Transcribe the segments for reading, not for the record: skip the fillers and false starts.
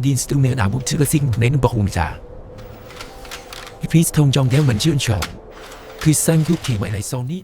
Die Instrumente haben zugesignet Beruhigter. Please thông trong đeo mình chuyên chọn. Cứ sang giúp thì mày lại sau ní.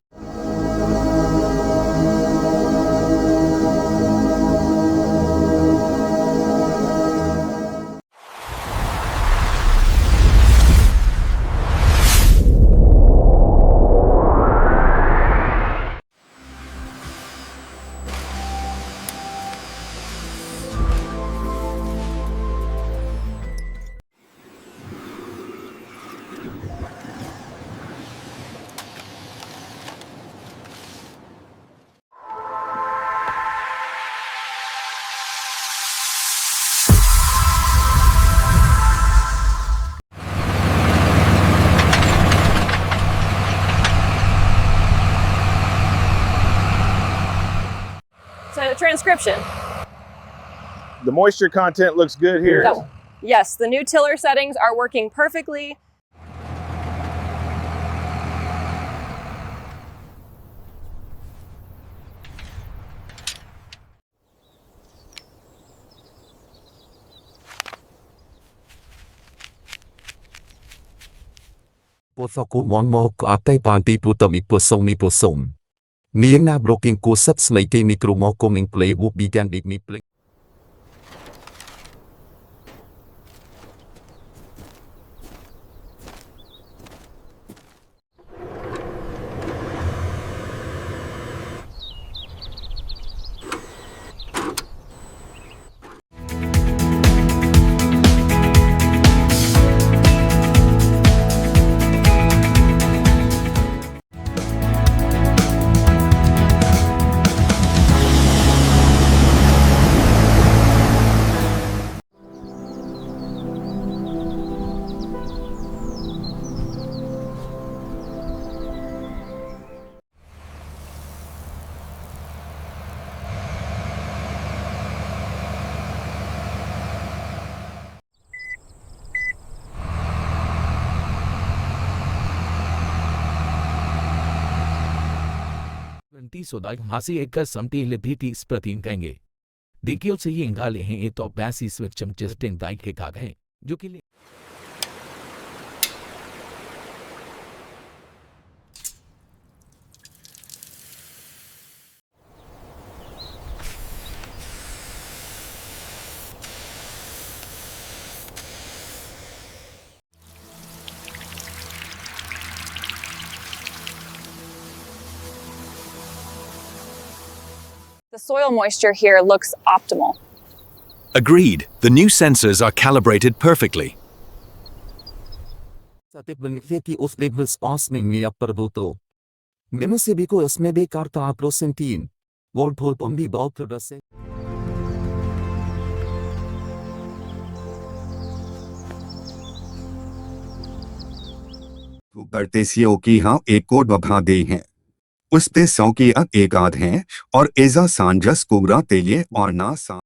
So transcription. The moisture content looks good here. No. Yes, the new tiller settings are working perfectly. Pothoko mon mo ko atay panti putam ipusong ni pusong. Niang na broking ko subs may kay mikro mo kong play wo bigan big mi play. सोदाई हासी एक समटी लिबिटी स्प्रतीन कहेंगे देखियो से ये इंगाले हैं ये तो बैसी switch चमचस्टिंग दाई के काग हैं जो कि The soil moisture here looks optimal. Agreed. The new sensors are calibrated perfectly. Satipbenfeti os levels osming mi apparbuto. Minusibiko osmebe karta prosentin. Volpol pombi baltrase. करते सीओ की हाँ एक कोड बभा दे हैं उस पे 100 की एक आध हैं और एजा सांजस कुबरा तेलिए और ना सा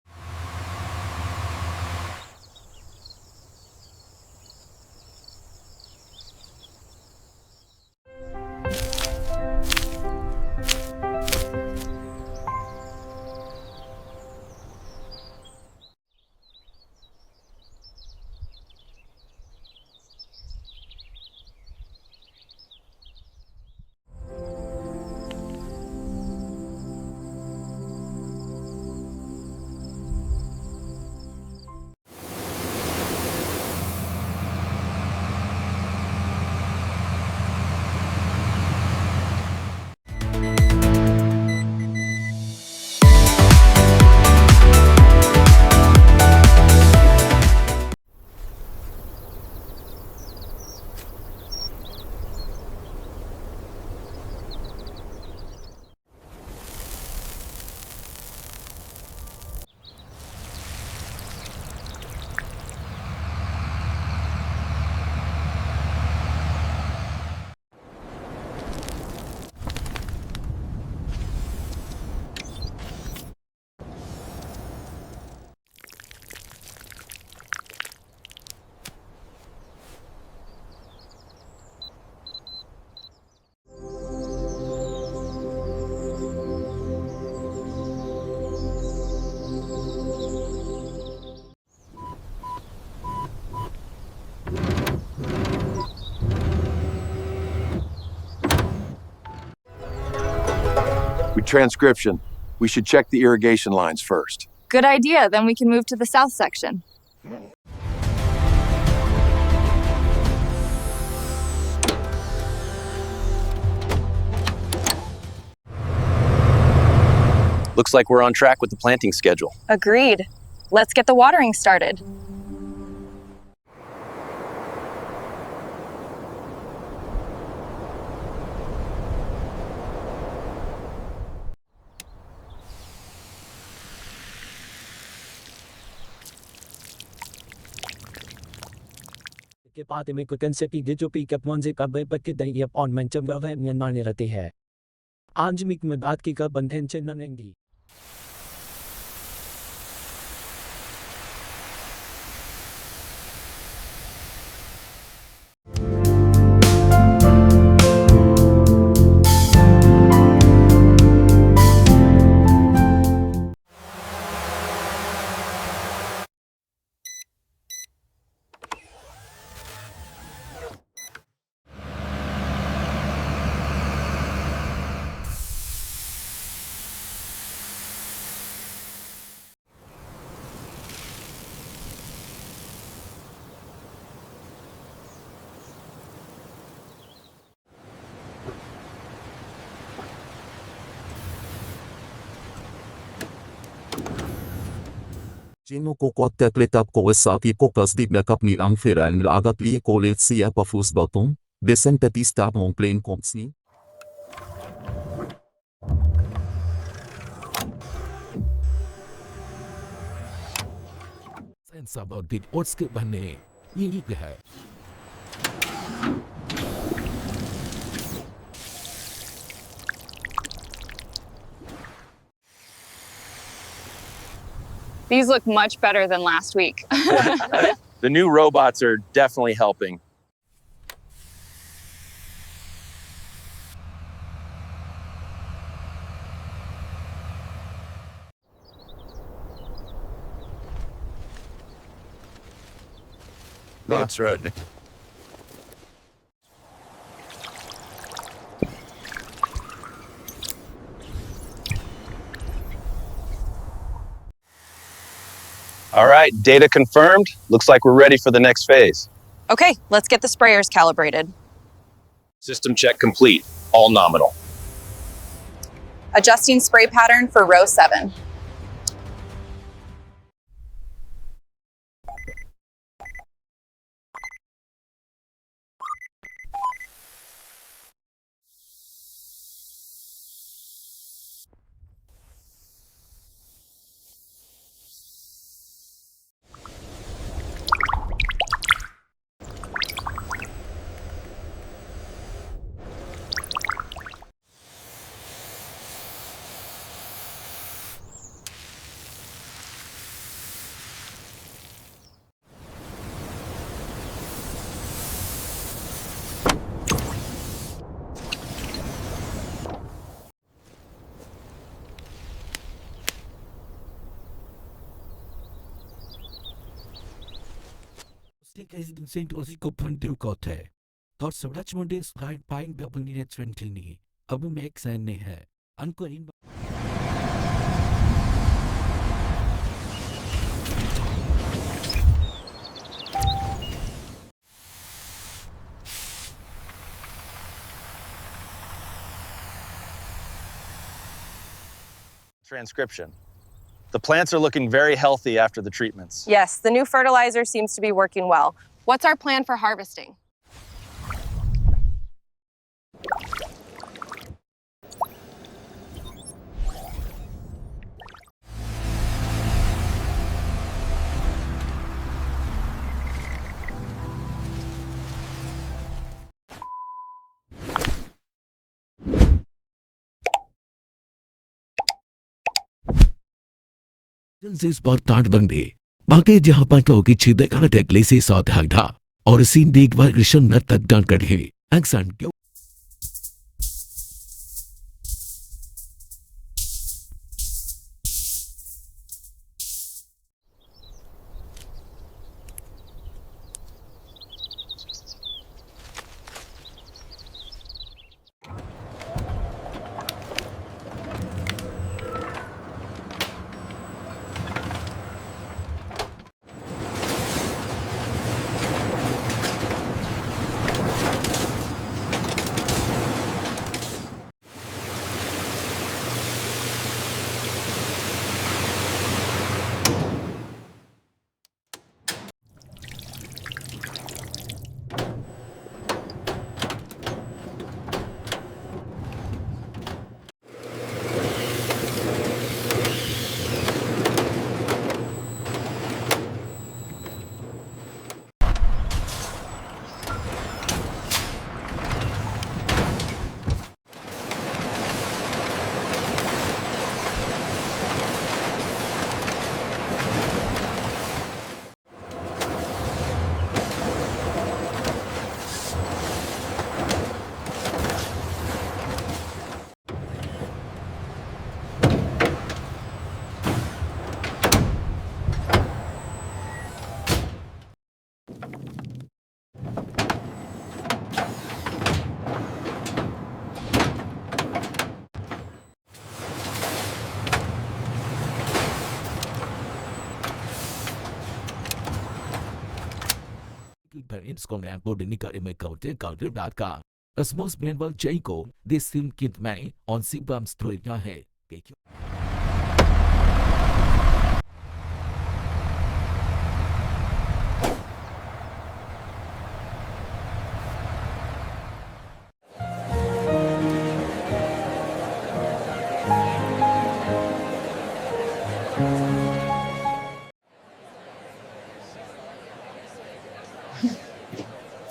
With transcription, we should check the irrigation lines first. Good idea. Then we can move to the south section. Looks like we're on track with the planting schedule. Agreed. Let's get the watering started. के बाद में कुतन से P जो P cup one से कब बच्चे दही और मंचम वह निर्माण रहते हैं आज मिक में बात की का बंधन चिन्ह नेंगी Gino kokotte kletap koesaki kokas di backup ni ang feren lagat li kolet siya pa fusbaton, desenteti mon plain komsni. Sense about the oats के बनने ये है These look much better than last week. The new robots are definitely helping. That's right. All right, data confirmed. Looks like we're ready for the next phase. Okay, let's get the sprayers calibrated. System check complete. All nominal. Adjusting spray pattern for row 7. Saint Osico Puntu Cote. Thoughts of Richmond is right buying double needed 20. Abu makes and nehe. Uncle in Transcription. The plants are looking very healthy after the treatments. Yes, the new fertilizer seems to be working well. What's our plan for harvesting? से spot ताट बंदे बाकी जहां पर तो की छिदे का टेकले से साथ हगधा और सीन देख बार कृष्ण न तक डांट कढ़े एक्शन क्यों Parents con em bồ định cả em cầu trên cầu rượu đạt cả. Osmos Benwell Jacob, this film kid may on Sibam Street nhà hệ.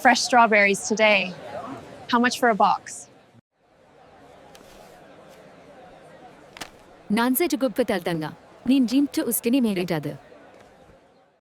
Fresh strawberries today. How much for a box? Nanze to good pataltanga. Nin jim to ustini meritadu.